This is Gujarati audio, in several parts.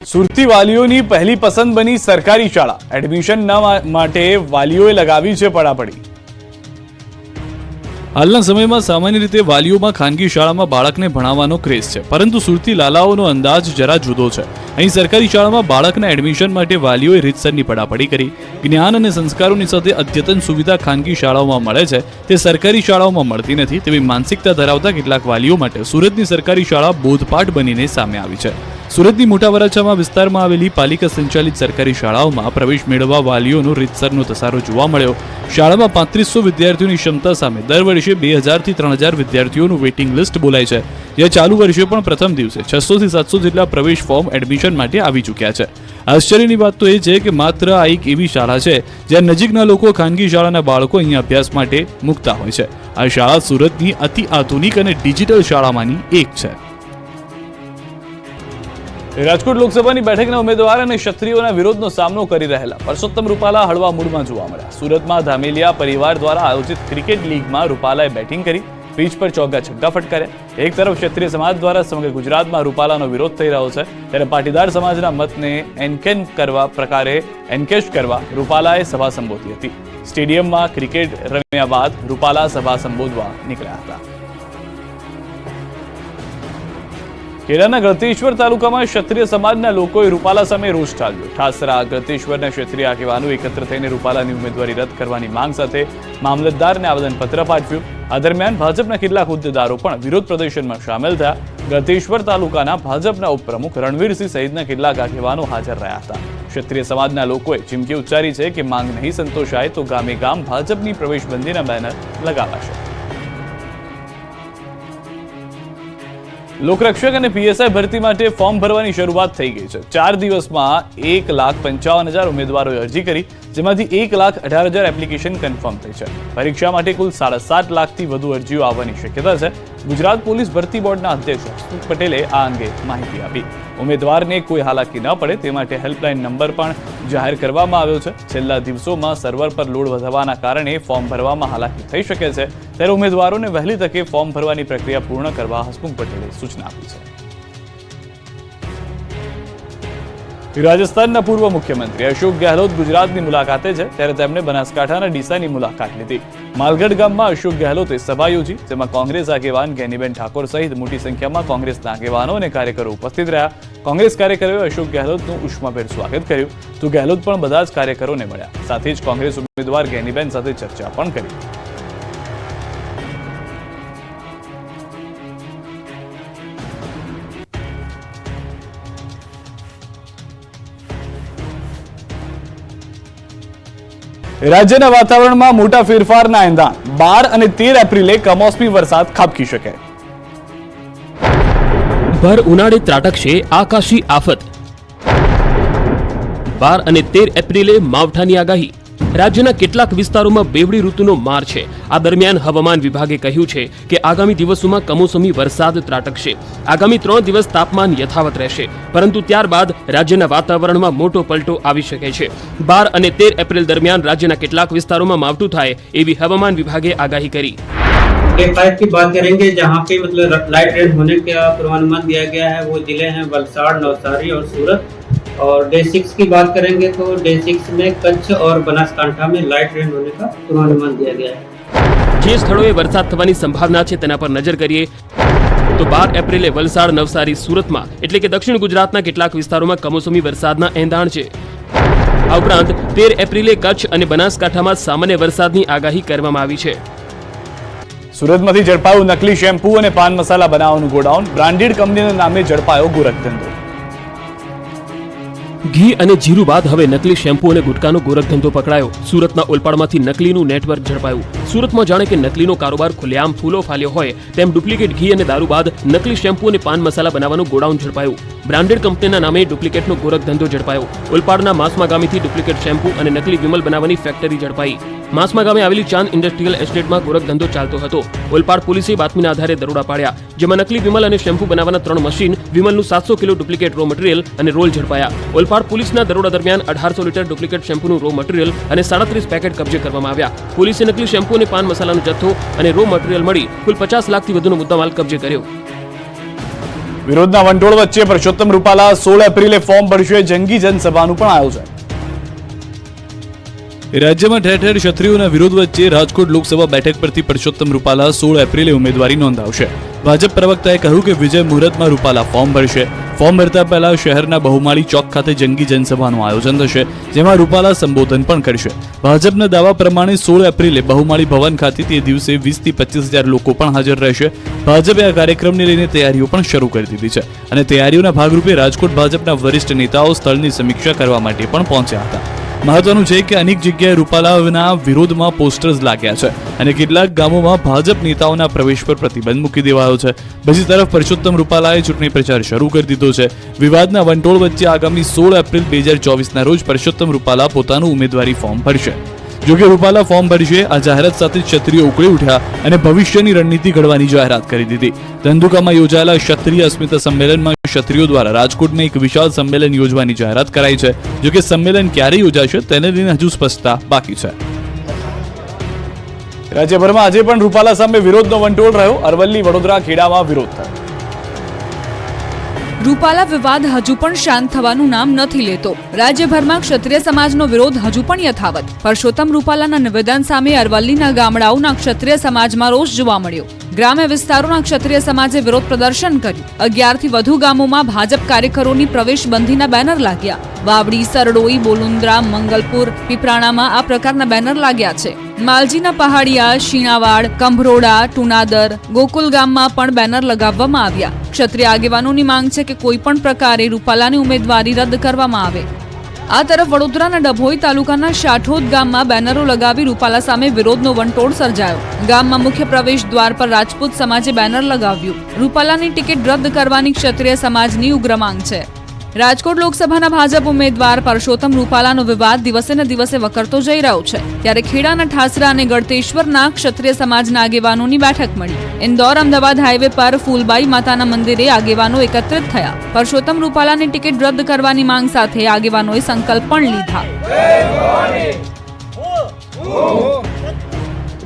સુરતી વાલીઓની પહેલી પસંદ બની સરકારી શાળા એડમિશન માટે વાલીઓએ લગાવી છે પડાપડી। હાલના સમયમાં સામાન્ય રીતે વાલીઓમાં ખાનગી શાળામાં બાળકને ભણાવવાનો ક્રેઝ છે, પરંતુ સુરતી લાલાઓનો અંદાજ જરા જુદો છે। અહીં સરકારી શાળામાં બાળકના એડમિશન માટે વાલીઓએ રીતસરની પડાપડી કરી। જ્ઞાન અને સંસ્કારોની સાથે અદ્યતન સુવિધા ખાનગી શાળાઓમાં મળે છે તે સરકારી શાળાઓમાં મળતી નથી તેવી માનસિકતા ધરાવતા કેટલાક વાલીઓ માટે સુરતની સરકારી શાળા બોધપાઠ બનીને સામે આવી છે। સુરતની મોટા વરાછા વિસ્તારમાં આવેલી પાલિકા સંચાલિત સરકારી શાળાઓમાં પ્રવેશ મેળવવા વાલીઓનો રીતસરનો ધસારો જોવા મળ્યો। શાળામાં 3500 વિદ્યાર્થીઓની ક્ષમતા સામે દર વર્ષે 2000 થી 3000 વિદ્યાર્થીઓનું વેઇટિંગ લિસ્ટ બોલાય છે, જે ચાલુ વર્ષે પણ પ્રથમ દિવસે 600 થી 700 જેટલા પ્રવેશ ફોર્મ એડમિશન માટે આવી ચૂક્યા છે। આશ્ચર્યની વાત તો એ છે કે માત્ર આ એક એવી શાળા છે જ્યાં નજીકના લોકો ખાનગી શાળાના બાળકો અહીંયા અભ્યાસ માટે મૂકતા હોય છે। આ શાળા સુરતની અતિ આધુનિક અને ડિજિટલ શાળામાંની એક છે। રાજકોટ લોકસભાની બેઠકના ઉમેદવાર અને ક્ષત્રિયોના વિરોધનો સામનો કરી રહેલા પરસોત્તમ રૂપાલા હળવા મૂડમાં જોવા મળ્યા। સુરતમાં ધામેલિયા પરિવાર દ્વારા આયોજિત ક્રિકેટ લીગમાં રૂપાલાએ બેટિંગ કરી પીચ પર ચોગ્ગા છગ્ગા ફટકાર્યા। એક તરફ ક્ષત્રિય સમાજ દ્વારા સમગ્ર ગુજરાતમાં રૂપાલાનો વિરોધ થઈ રહ્યો છે, ત્યારે પાટીદાર સમાજના મતને એન્કેશ કરવા રૂપાલાએ સભા સંબોધી હતી। સ્ટેડિયમમાં ક્રિકેટ રમ્યા બાદ રૂપાલા સભા સંબોધવા નીકળ્યા હતા। ખેડાના ગળતેશ્વર તાલુકામાં ક્ષત્રિય સમાજના લોકોએ રૂપાલા સામે રોષ ઠાલવ્યો। ઠાસરા ગળતેશ્વરના ક્ષત્રિય આગેવાનો એકત્ર થઈને રૂપાલાની ઉમેદવારી રદ કરવાની માંગ સાથે મામલતદારને આવેદનપત્ર પાઠવ્યું। આ દરમિયાન ભાજપના કેટલાક હોદ્દેદારો પણ વિરોધ પ્રદર્શનમાં સામેલ થયા। ગળતેશ્વર તાલુકાના ભાજપના ઉપપ્રમુખ રણવીરસિંહ સહિતના કેટલાક આગેવાનો હાજર રહ્યા હતા। ક્ષત્રિય સમાજના લોકોએ ચીમકી ઉચ્ચારી છે કે માંગ નહીં સંતોષાય તો ગામે ગામ ભાજપની પ્રવેશબંધીના બેનર લગાવાશે। લોકરક્ષક અને પીએસઆઈ ભરતી માટે ફોર્મ ભરવાની શરૂઆત થઈ ગઈ છે। 4 દિવસમાં 1,55,000 ઉમેદવારોએ અરજી કરી, જેમાંથી 1,18,000 એપ્લિકેશન કન્ફર્મ થઈ છે। પરીક્ષા માટે કુલ 7.5 લાખથી વધુ અરજીઓ આવવાની શક્યતા છે। ગુજરાત પોલીસ ભરતી બોર્ડના અધ્યક્ષ હસમુખ પટેલે આ અંગે માહિતી આપી। ઉમેદવારને કોઈ હાલાકી ન પડે તે માટે હેલ્પલાઇન નંબર પણ જાહેર કરવામાં આવ્યો છે। છેલ્લા દિવસોમાં સર્વર પર લોડ વધવાના કારણે ફોર્મ ભરવામાં હાલાકી થઈ શકે છે, ત્યારે ઉમેદવારોને વહેલી તકે ફોર્મ ભરવાની પ્રક્રિયા પૂર્ણ કરવા હસમુખ પટેલે સૂચના આપી છે। રાજસ્થાનના પૂર્વ મુખ્યમંત્રી અશોક ગેહલોત ગુજરાતની મુલાકાતે છે, ત્યારે તેમણે બનાસકાંઠાના ડીસાની મુલાકાત લીધી। માલગઢ ગામમાં અશોક ગેહલોતે સભા યોજી, જેમાં કોંગ્રેસ આગેવાન ગેનીબેન ઠાકોર સહિત મોટી સંખ્યામાં કોંગ્રેસના આગેવાનો અને કાર્યકરો ઉપસ્થિત રહ્યા। કોંગ્રેસ કાર્યકરોએ અશોક ગેહલોતનું ઉષ્માભેર સ્વાગત કર્યું, તો ગેહલોત પણ બધા જ કાર્યકરોને મળ્યા। સાથે જ કોંગ્રેસ ઉમેદવાર ગેનીબેન સાથે ચર્ચા પણ કરી। રાજ્યના વાતાવરણમાં મોટા ફેરફારના એંધાણ। 12 અને 13 એપ્રિલે કમોસમી વરસાદ ખાબકી શકે। ભર ઉનાળે ત્રાટકશે આકાશી આફત। 12 અને 13 એપ્રિલે માવઠાની આગાહી। રાજ્યના કેટલાક વિસ્તારોમાં બેવડી ઋતુનો માર છે। આ દરમિયાન હવામાન વિભાગે કહ્યું છે કે આગામી દિવસોમાં કમોસમી વરસાદ ત્રાટકશે। આગામી 3 દિવસ તાપમાન યથાવત રહેશે, પરંતુ ત્યારબાદ રાજ્યના વાતાવરણમાં મોટો પલટો આવી શકે છે। 12 અને 13 એપ્રિલ દરમિયાન રાજ્યના કેટલાક વિસ્તારોમાં માવઠું થાય એવી હવામાન વિભાગે આગાહી કરી। डे 5 की बात करेंगे, जहाँ पे मतलब लाइट रेन होने का पूर्वानुमान दिया गया है, वो जिले हैं वलसाड़, नवसारी और सूरत। और डे 6 की बात करेंगे तो डे 6 में कच्छ और बनासकांठा में लाइट रेन होने का पूर्वानुमान दिया गया है। જે સ્થળોએ વરસાદ થવાની સંભાવના છે તેના પર નજર કરીએ તો 12 એપ્રિલે વલસાડ, નવસારી, સુરતમાં એટલે કે દક્ષિણ ગુજરાતના કેટલાક વિસ્તારોમાં કમોસમી વરસાદના એંધાણ છે। આ ઉપરાંત 13 એપ્રિલે કચ્છ અને બનાસકાંઠામાં સામાન્ય વરસાદની આગાહી કરવામાં આવી છે। સુરતમાંથી ઝડપાયું નકલી શેમ્પૂ અને પાન મસાલા બનાવવાનું ગોડાઉન। બ્રાન્ડેડ કંપનીના નામે ઝડપાયો ગોરખધંધો। ઘી અને જીરું બાદ હવે નકલી શેમ્પૂ અને ગુટકાનો ગોરખધંધો પકડાયો। સુરતના ઓલપાડમાંથી નકલીનું નેટવર્ક ઝડપાયું। સુરતમાં જાણે કે નકલીનો કારોબાર ખુલ્લેઆમ ફૂલો ફાલ્યો હોય તેમ ડુપ્લિકેટ ઘી અને દારૂ બાદ નકલી શેમ્પૂ અને પાન મસાલા બનાવવાનું ગોડાઉન ઝડપાયું। બ્રાન્ડેડ કંપનીના નામે ડુપ્લિકેટનો ગોરખધંધો ઝડપાયો। ઓલપાડના માસમા ગામેથી ડુપ્લિકેટ શેમ્પૂ અને નકલી વિમલ બનાવવાની ફેક્ટરી ઝડપાઈ। માસમા ગામે આવેલી ચાંદ ઇન્ડસ્ટ્રીયલ એસ્ટેટમાં ગોરખધંધો ચાલતો હતો। ઓલપાડ પોલીસે બાતમીના આધારે દરોડા પાડ્યા, જેમાં નકલી વિમલ અને શેમ્પૂ બનાવવાના 3 મશીન, વિમલનું 700 કિલો ડુપ્લિકેટ રો મટીરીયલ અને રોલ ઝડપાયા। ઓલપાડ પોલીસના દરોડા દરમિયાન 1800 લીટર ડુપ્લિકેટ શેમ્પૂનું રો મટીરીયલ અને 37 પેકેટ કબજે કરવામાં આવ્યા। પોલીસે નકલી શેમ્પૂ અને પાન મસાલાનો જથ્થો અને રો મટીરીયલ મળી કુલ 50 લાખથી વધુનો મુદ્દામાલ કબજે કર્યો। વિરોધના વંટોળ વચ્ચે પરસોત્તમ રૂપાલા 16 એપ્રિલે ફોર્મ ભરશે. જંગી જનસભાનું પણ આયોજન. રાજ્યમાં ઠેર ઠેર ક્ષત્રિયોના વિરોધ વચ્ચે રાજકોટ લોકસભા બેઠક પરથી પરસોત્તમ રૂપાલા 16 એપ્રિલે ઉમેદવારી નોંધાવશે. ભાજપ પ્રવક્તાએ કહ્યું કે વિજય મુહૂર્તમાં રૂપાલા ફોર્મ ભરશે. ફોર્મ ભરતા પહેલા શહેરના બહુમાળી ચોક ખાતે જંગી જનસભાનું આયોજન થશે, જેમાં રૂપાલા સંબોધન પણ કરશે. ભાજપના દાવા પ્રમાણે 16 એપ્રિલે બહુમાળી ભવન ખાતે તે દિવસે 20 થી 25 હજાર લોકો પણ હાજર રહેશે. ભાજપે આ કાર્યક્રમને લઈને તૈયારીઓ પણ શરૂ કરી દીધી છે અને તૈયારીઓના ભાગરૂપે રાજકોટ ભાજપના વરિષ્ઠ નેતાઓ સ્થળની સમીક્ષા કરવા માટે પણ પહોંચ્યા હતા. મહત્વનું છે કે અનેક જગ્યાએ રૂપાલાના વિરોધમાં પોસ્ટર્સ લાગ્યા છે અને કેટલાક ગામોમાં ભાજપ નેતાઓના પ્રવેશ પર પ્રતિબંધ મૂકી દેવાયો છે. બીજી તરફ પરસોત્તમ રૂપાલાએ ચૂંટણી પ્રચાર શરૂ કરી દીધો છે. વિવાદના વંટોળ વચ્ચે આગામી 16 એપ્રિલ 2024ના રોજ પરસોત્તમ રૂપાલા પોતાનું ઉમેદવારી ફોર્મ ભરશે. જોકે રૂપાલા ફોર્મ ભરશે આ જાહેરાત સાથે ક્ષત્રિયો ઉકળી ઉઠ્યા અને ભવિષ્યની રણનીતિ ઘડવાની જાહેરાત કરી દીધી. ધંધુકામાં યોજાયેલા ક્ષત્રિય અસ્મિતા સંમેલનમાં ક્ષત્રિયો દ્વારા રાજકોટમાં એક વિશાળ સંમેલન યોજવાની જાહેરાત કરાઈ છે. જોકે સંમેલન ક્યારે યોજાશે તેને લઈને હજુ સ્પષ્ટતા બાકી છે. રાજ્યભરમાં આજે પણ રૂપાલા સામે વિરોધનો વંટોળ રહ્યો. અરવલ્લી, વડોદરા, ખેડામાં વિરોધ થયો. રૂપાલા વિવાદ હજુ પણ શાંત થવાનું નામ નથી લેતો. રાજ્યભરમાં ક્ષત્રિય સમાજનો વિરોધ હજુ પણ યથાવત. પરસોત્તમ રૂપાલાના નિવેદન સામે અરવલ્લીના ગામડાઓના ક્ષત્રિય સમાજમાં રોષ જોવા મળ્યો. ગ્રામ્ય વિસ્તારોના ક્ષત્રિય સમાજે વિરોધ પ્રદર્શન કર્યું. 11 થી વધુ ગામોમાં ભાજપ કાર્યકરોની પ્રવેશબંધીના બેનર લાગ્યા. વાવડી, સરડોઈ, બોલુન્દ્રા, મંગલપુર, પીપરાણામાં આ પ્રકારના બેનર લાગ્યા છે. માલજીના પહાડિયા, શીણાવાડ, કંભરોડા, ટુનાદર, ગોકુલ ગામમાં પણ બેનર લગાવવામાં આવ્યા. ક્ષત્રિય આગેવાનોની માંગ છે કે કોઈ પણ પ્રકારે રૂપાલાની ઉમેદવારી રદ કરવામાં આવે. આ તરફ વડોદરાના ડભોઈ તાલુકાના શાઠોદ ગામમાં બેનરો લગાવી રૂપાલા સામે વિરોધનો વંટોળ સર્જાયો. ગામમાં મુખ્ય પ્રવેશ દ્વાર પર રાજપૂત સમાજે બેનર લગાવ્યું. રૂપાલાની ટિકિટ રદ કરવાની ક્ષત્રિય સમાજની ઉગ્ર માંગ છે. રાજકોટ લોકસભાના ભાજપ ઉમેદવાર પરસોત્તમ રૂપાલાનો વિવાદ દિવસે ને દિવસે વકરતો જઈ રહ્યો છે. ત્યારે ખેડાના ઠાસરા અને ગળતેશ્વરના ક્ષત્રિય સમાજના આગેવાનોની બેઠક મળી. ઇન્દોર અમદાવાદ હાઈવે પર ફૂલબાઈ માતાના મંદિરે આગેવાનો એકત્રિત થયા. પરસોત્તમ રૂપાલાની ટિકિટ રદ કરવાની માંગ સાથે આગેવાનોએ સંકલ્પ પણ લીધા.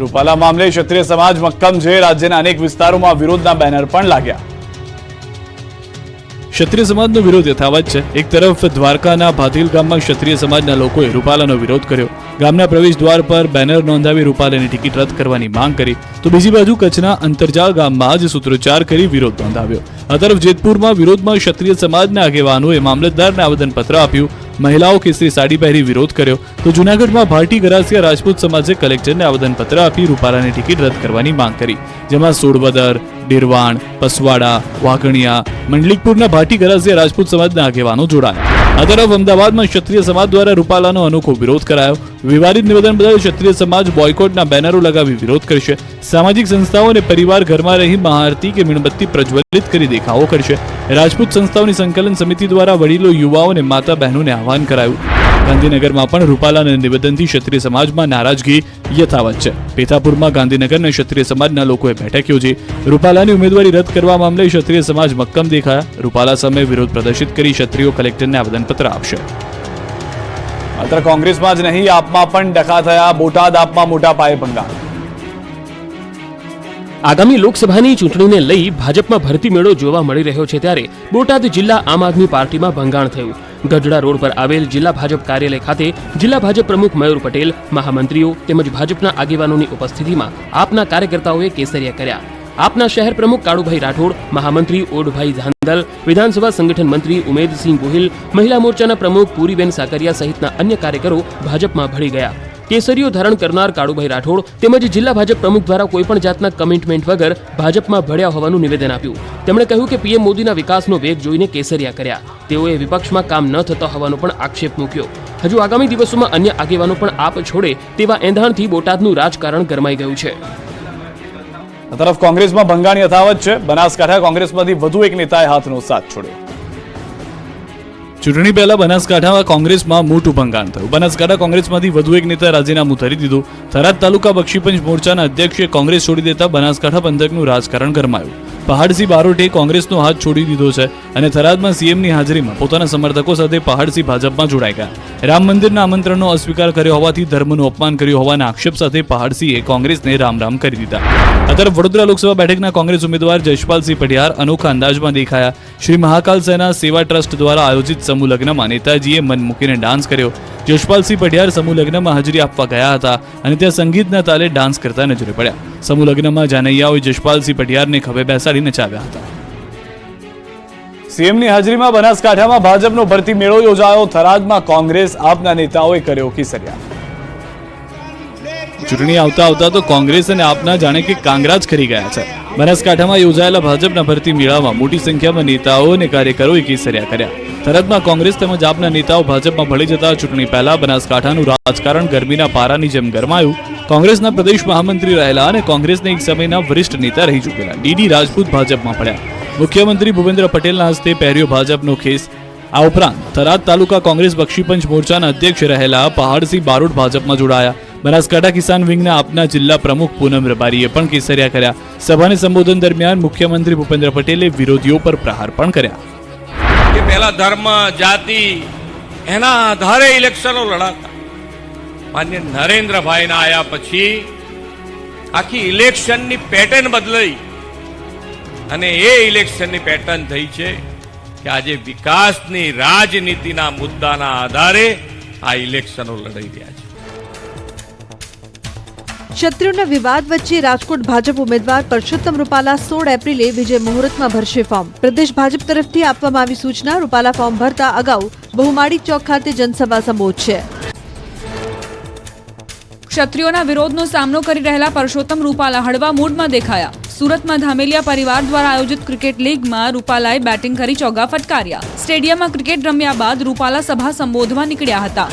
રૂપાલા મામલે ક્ષત્રિય સમાજ મક્કમ છે. રાજ્યના અનેક વિસ્તારોમાં વિરોધના બેનર પણ લાગ્યા. ક્ષત્રિય સમાજનો વિરોધ યથાવત છે. એક તરફ દ્વારકાના ભાતીલ ગામમાં ક્ષત્રિય સમાજના લોકોએ રૂપાલાનો વિરોધ કર્યો. ગામના પ્રવેશ દ્વાર પર બેનર નોંધાવી રૂપાલાની ટિકિટ રદ કરવાની માંગ કરી, તો બીજી બાજુ કચ્છના અંતરજાળ ગામમાં જ સૂત્રોચ્ચાર કરી વિરોધ નોંધાવ્યો. આ તરફ જેતપુરમાં વિરોધમાં ક્ષત્રિય સમાજના આગેવાનોએ મામલતદારને આવેદનપત્ર આપ્યું. મહિલાઓ કેસરી સાડી પહેરી વિરોધ કર્યો. તો જૂનાગઢમાં ભાટી ગરાસિયા રાજપૂત સમાજે કલેક્ટરને આવેદનપત્ર આપી રૂપાલાની ટિકિટ રદ કરવાની માંગ કરી, જેમાં સોડવદર, ડીરવાણ, પસવાડા, વાઘણિયા, મંડલિકપુરના ભાટી ગરાસિયા રાજપૂત સમાજના આગેવાનો જોડાયા. આ તરફ અમદાવાદમાં ક્ષત્રિય સમાજ દ્વારા રૂપાલાનો અનોખો વિરોધ કરાયો. વિવાદિત નિવેદન બદલ ક્ષત્રિય સમાજ બોયકોટના બેનરો લગાવી વિરોધ કરશે. સામાજિક સંસ્થાઓ અને પરિવાર ઘરમાં રહી મહાઆરતી કે મીણબત્તી પ્રજ્વલિત કરી દેખાવો કરશે. રાજપૂત સંસ્થાઓની સંકલન સમિતિ દ્વારા વડીલો, યુવાઓ અને માતા બહેનોને આહવાન કરાયું. ગાંધીનગરમાં પણ રૂપાલાના નિવેદનથી ક્ષત્રિય સમાજમાં નારાજગી યથાવત છે. પેથાપુરમાં ગાંધીનગરના ક્ષત્રિય સમાજના લોકોએ બેઠક યોજી. રૂપાલાની ઉમેદવારી રદ કરવા મામલે ક્ષત્રિય સમાજ મક્કમ દેખાયા. રૂપાલા સામે વિરોધ પ્રદર્શિત કરી ક્ષત્રિયો કલેક્ટરને આવેદનપત્ર આપશે. માત્ર કોંગ્રેસમાં જ નહીં, આપમાં પણ ડખા થયા. બોટાદ આપમાં મોટા પાયે ભંગાણ. આગામી લોકસભાની ચૂંટણીને લઈ ભાજપમાં ભરતી મેળો જોવા મળી રહ્યો છે. ત્યારે બોટાદ જિલ્લા આમ આદમી પાર્ટીમાં ભંગાણ થયું. ગઢડા રોડ પર આવેલ જિલ્લા ભાજપ કાર્યાલય ખાતે જિલ્લા ભાજપ પ્રમુખ મયુર પટેલ, મહામંત્રીઓ તેમજ ભાજપના આગેવાનોની ઉપસ્થિતિમાં આપના કાર્યકર્તાઓએ કેસરિયા કર્યા. આપના શહેર પ્રમુખ કાળુભાઈ રાઠોડ, મહામંત્રી ઓઢભાઈ ધાંધલ, વિધાનસભા સંગઠન મંત્રી ઉમેદસિંહ ગોહિલ, મહિલા મોરચાના પ્રમુખ પૂરીબેન સાકરિયા સહિતના અન્ય કાર્યકરો ભાજપમાં ભળી ગયા. કેસરીઓ ધારણ કરનાર કાળુભાઈ રાઠોડ તેમજ જિલ્લા ભાજપ પ્રમુખ દ્વારા કોઈપણ જાતના કમિટમેન્ટ વગર ભાજપમાં ભળ્યા હોવાનું નિવેદન આપ્યું. તેમણે કહ્યું કે પીએમ મોદીના વિકાસનો વેગ જોઈને કેસરિયા કર્યા. તેઓએ વિપક્ષમાં કામ ન થતો હોવાનો પણ આક્ષેપ મૂક્યો. હજુ આગામી દિવસોમાં અન્ય આગેવાનો પણ આપ છોડે તેવા એંધાણથી બોટાદનું રાજકારણ ગરમાઈ ગયું છે. આ તરફ કોંગ્રેસમાં ભંગાણ યથાવત છે. બનાસકાંઠા કોંગ્રેસમાંથી વધુ એક નેતાએ હાથનો સાથ છોડ્યો. ચૂંટણી પહેલા બનાસકાંઠામાં કોંગ્રેસમાં મોટું ભંગાણ થયું. બનાસકાંઠા કોંગ્રેસમાંથી વધુ એક નેતા રાજીનામું ધરી દીધું. થરાદ તાલુકા બક્ષીપંચ મોરચાના અધ્યક્ષે કોંગ્રેસ છોડી દેતા બનાસકાંઠા પંથકનું રાજકારણ ગરમાયું. પહાડસિંહ બારોટે કોંગ્રેસનો હાથ છોડી દીધો છે અને થરાદમાં સીએમની હાજરીમાં પોતાના સમર્થકો સાથે પહાડસિંહ ભાજપમાં જોડાઈ ગયા. રામ મંદિરના આમંત્રણનો અસ્વીકાર કર્યો હોવાથી ધર્મનું અપમાન કર્યું હોવાના આક્ષેપ સાથે પહાડસિંહે કોંગ્રેસને રામ રામ કરી દીધા. આ તરફ વડોદરા લોકસભા બેઠકના કોંગ્રેસ ઉમેદવાર જશપાલસિંહ પઢિયાર અનોખા અંદાજમાં દેખાયા. શ્રી મહાકાલ સેના સેવા ટ્રસ્ટ દ્વારા આયોજિત સમૂહ લગ્નમાં નેતાજીએ મન મૂકીને ડાન્સ કર્યો. જશપાલસિંહ પઢિયાર સમૂહ લગ્નમાં હાજરી આપવા ગયા હતા અને ત્યાં સંગીતના તાલે ડાન્સ કરતા નજરે પડ્યા. સમૂહ લગ્નમાં જાનૈયાઓએ જશપાલસિંહ પઢિયારને ખભે બેસાડી નચાવ્યા હતા. સીએમની હાજરીમાં બનાસકાંઠામાં ભાજપનો ભરતી મેળો યોજાયો. થરાદમાં કોંગ્રેસ આપના નેતાઓએ કર્યો કિસરિયા. ચૂંટણી આવતા તો કોંગ્રેસ અને આપના જાણે કે કાંગરા જ ખરી ગયા છે. બનાસકાંઠામાં યોજાયેલા ભાજપના ભરતી મેળામાં મોટી સંખ્યામાં નેતાઓ અને કાર્યકરોએ કેસરિયા કર્યા. થરાદમાં કોંગ્રેસ તેમજ આપના નેતાઓ ભાજપમાં ભળી જતા ચૂંટણી પહેલા બનાસકાંઠાનું રાજકારણ ગરમીના પારાની જેમ ગરમાયું. કોંગ્રેસના પ્રદેશ મહામંત્રી રહેલા અને કોંગ્રેસના એક સમયના વરિષ્ઠ નેતા રહી ચૂકેલા ડીડી રાજપૂત ભાજપમાં પડ્યા. મુખ્યમંત્રી ભૂપેન્દ્ર પટેલના હસ્તે પહેર્યો ભાજપનો ખેસ. આ ઉપરાંત થરાદ તાલુકા કોંગ્રેસ બક્ષીપંચ મોરચાના અધ્યક્ષ રહેલા પહાડસિંહ બારોટ ભાજપમાં જોડાયા. બનાસકાંઠા કિસાન વિંગના આપના જિલ્લા પ્રમુખ પૂનમ રબારીએ પણ કેસરિયા કર્યા. સભાને સંબોધન દરમિયાન મુખ્યમંત્રી ભૂપેન્દ્ર પટેલે વિરોધીઓ પર પ્રહાર પણ કર્યા. કે પહેલા ધર્મ જાતિ એના આધારે ઇલેક્શનો લડાતા. માન્ય નરેન્દ્રભાઈના આયા પછી આખી ઇલેક્શનની પેટર્ન બદલાઈ અને એ ઇલેક્શનની પેટર્ન થઈ છે કે આજે વિકાસની રાજનીતિના મુદ્દાના આધારે આ ઇલેક્શનો લડાઈ રહ્યા છે. ક્ષત્રિયોના વિવાદ વચ્ચે રાજકોટ ભાજપ ઉમેદવાર પરસોત્તમ રૂપાલા 16 એપ્રિલે વિજય મુહૂર્તમાં ભરશે ફોર્મ. પ્રદેશ ભાજપ તરફથી આપવામાં આવી સૂચના. રૂપાલા ફોર્મ ભરતા અગાઉ બહુમાળી ચોક ખાતે જનસભા સંબોધશે. ક્ષત્રિયોના વિરોધનો સામનો કરી રહેલા પરસોત્તમ રૂપાલા હળવા મૂડમાં દેખાયા. સુરતમાં ધામેલિયા પરિવાર દ્વારા આયોજિત ક્રિકેટ લીગમાં રૂપાલાએ બેટિંગ કરી ચોગ્ગા ફટકાર્યા. સ્ટેડિયમમાં ક્રિકેટ રમ્યા બાદ રૂપાલા સભા સંબોધવા નીકળ્યા હતા.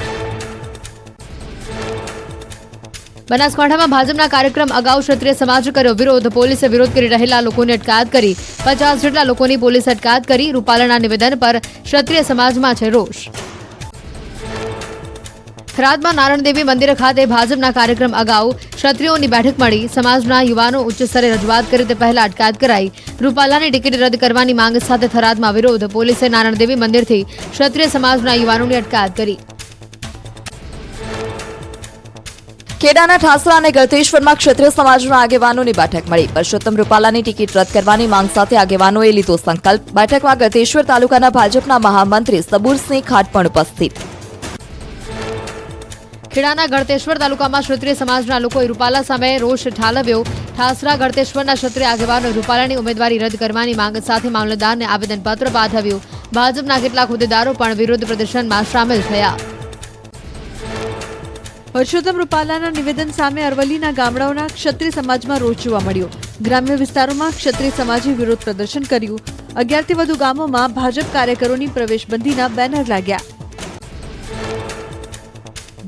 બનાસકાંઠામાં ભાજપના કાર્યક્રમ અગાઉ ક્ષત્રિય સમાજે કર્યો વિરોધ. પોલીસે વિરોધ કરી રહેલા લોકોની અટકાયત કરી. 50 જેટલા લોકોની પોલીસે અટકાયત કરી. રૂપાલાના નિવેદન પર ક્ષત્રિય સમાજમાં છે રોષ. થરાદમાં નારાયણદેવી મંદિર ખાતે ભાજપના કાર્યક્રમ અગાઉ ક્ષત્રિયોની બેઠક મળી. સમાજના યુવાનો ઉચ્ચ સ્તરે રજૂઆત કરી તે પહેલા અટકાયત કરાઈ. રૂપાલાની ટિકિટ રદ કરવાની માંગ સાથે થરાદમાં વિરોધ. પોલીસે નારાયણદેવી મંદિરથી ક્ષત્રિય સમાજના યુવાનોની અટકાયત કરી. ખેડાના ઠાસરા અને ગળતેશ્વરમાં ક્ષત્રિય સમાજના આગેવાનોની બેઠક મળી. પરસોત્તમ રૂપાલાની ટિકિટ રદ કરવાની માંગ સાથે આગેવાનોએ લીધો સંકલ્પ. બેઠકમાં ગળતેશ્વર તાલુકાના ભાજપના મહામંત્રી સબુરસિંહ ખાટ પણ ઉપસ્થિત. ખેડાના ગળતેશ્વર તાલુકામાં ક્ષત્રિય સમાજના લોકોએ રૂપાલા સામે રોષ ઠાલવ્યો. ઠાસરા ગળતેશ્વરના ક્ષત્રિય આગેવાનોએ રૂપાલાની ઉમેદવારી રદ કરવાની માંગ સાથે મામલતદારને આવેદનપત્ર પાઠવ્યું. ભાજપના કેટલાક હોદ્દેદારો પણ વિરોધ પ્રદર્શનમાં સામેલ થયા. પરસોત્તમ રૂપાલાના નિવેદન સામે અરવલ્લીના ગામડાઓના ક્ષત્રિય સમાજમાં રોષ જોવા મળ્યો. ગ્રામ્ય વિસ્તારોમાં ક્ષત્રિય સમાજે વિરોધ પ્રદર્શન કર્યું. 11 થી વધુ ગામોમાં ભાજપ કાર્યકરોની પ્રવેશબંધીના બેનર લાગ્યા.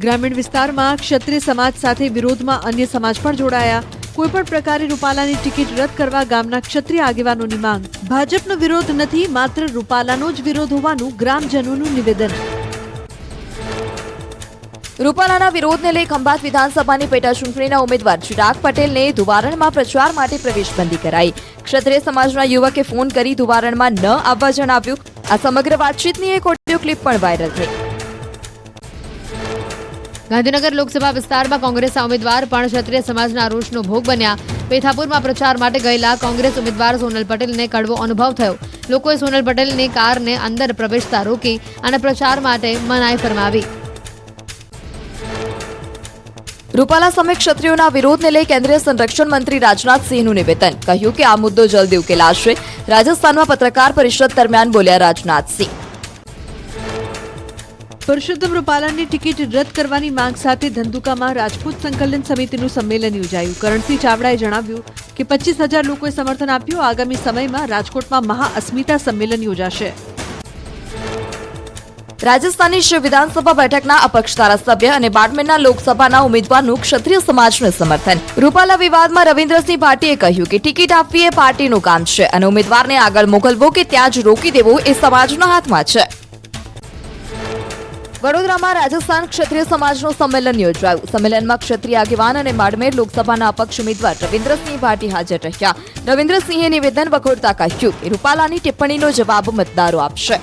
ગ્રામીણ વિસ્તારમાં ક્ષત્રિય સમાજ સાથે વિરોધમાં અન્ય સમાજ પણ જોડાયા. કોઈપણ પ્રકારે રૂપાલાની ટિકિટ રદ કરવા ગામના ક્ષત્રિય આગેવાનોની માંગ. ભાજપનો વિરોધ નથી, માત્ર રૂપાલાનો જ વિરોધ હોવાનું ગ્રામજનોનું નિવેદન. રૂપાલાના વિરોધને લઈ ખંભાત વિધાનસભાની પેટા ચૂંટણીના ઉમેદવાર ચિરાગ પટેલને ધુવારણમાં પ્રચાર માટે પ્રવેશબંધી કરાઈ. ક્ષત્રિય સમાજના યુવકે ફોન કરી ધુવારણમાં ન આવવા જણાવ્યું. આ સમગ્ર વાતચીતની એક ઓડિયો ક્લિપ પણ વાયરલ થઈ. ગાંધીનગર લોકસભા વિસ્તારમાં કોંગ્રેસના ઉમેદવાર પણ ક્ષત્રિય સમાજના રોષનો ભોગ બન્યા. પેથાપુરમાં પ્રચાર માટે ગયેલા કોંગ્રેસ ઉમેદવાર સોનલ પટેલને કડવો અનુભવ થયો. લોકોએ સોનલ પટેલની કારને અંદર પ્રવેશતા રોકી અને પ્રચાર માટે મનાઈ ફરમાવી. રૂપાલા સામે ક્ષત્રિયોના વિરોધને લઈ કેન્દ્રીય સંરક્ષણ મંત્રી રાજનાથસિંહનું નિવેદન. કહ્યું કે આ મુદ્દો જલ્દી ઉકેલાશે. રાજસ્થાનમાં પત્રકાર પરિષદ દરમિયાન બોલ્યા રાજનાથસિંહ. પરસોત્તમ રૂપાલાની ટિકિટ રદ કરવાની માંગ સાથે ધંધુકામાં રાજપૂત સંકલન સમિતિનું સંમેલન યોજાયું. કરણસિંહ ચાવડાએ જણાવ્યું કે 25,000 લોકોએ સમર્થન આપ્યું. આગામી સમયમાં રાજકોટમાં મહાઅસ્મિતા સંમેલન યોજાશે. રાજસ્થાનની શિવ વિધાનસભા બેઠકના અપક્ષ ધારાસભ્ય અને બાડમેરના લોકસભાના ઉમેદવારનું ક્ષત્રિય સમાજને સમર્થન. રૂપાલા વિવાદમાં રવિન્દ્રસિંહ ભાટીએ કહ્યું કે ટિકિટ આપવી એ પાર્ટીનું કામ છે અને ઉમેદવારને આગળ મોકલવો કે ત્યાં જ રોકી દેવો એ સમાજના હાથમાં છે. વડોદરામાં રાજસ્થાન ક્ષત્રિય સમાજનું સંમેલન યોજાયું. સંમેલનમાં ક્ષત્રિય આગેવાન અને બાડમેર લોકસભાના અપક્ષ ઉમેદવાર રવિન્દ્રસિંહ ભાટી હાજર રહ્યા. રવિન્દ્રસિંહે નિવેદન વખોડતા કહ્યું કે રૂપાલાની ટિપ્પણીનો જવાબ મતદારો આપશે.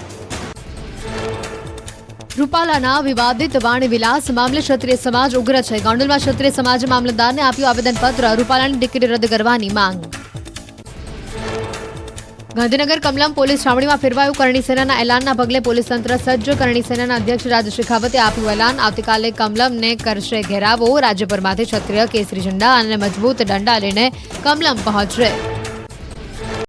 રૂપાલાના વિવાદિત વાણી વિલાસ મામલે ક્ષત્રિય સમાજ ઉગ્ર છે. ગોંડલમાં ક્ષત્રિય સમાજે મામલતદારને આપ્યું આવેદનપત્ર. રૂપાલાની ટિકિટ રદ કરવાની માંગ. ગાંધીનગર કમલમ પોલીસ છાવણીમાં ફેરવાયું. કરણી સેનાના એલાનના પગલે પોલીસ તંત્ર સજ્જ. કરણી સેનાના અધ્યક્ષ રાજ શેખાવતે આપ્યું એલાન. આવતીકાલે કમલમને કરશે ઘેરાવો. રાજ્યભરમાંથી ક્ષત્રિય કેસરી ઝંડા અને મજબૂત દંડા લઈને કમલમ પહોંચશે.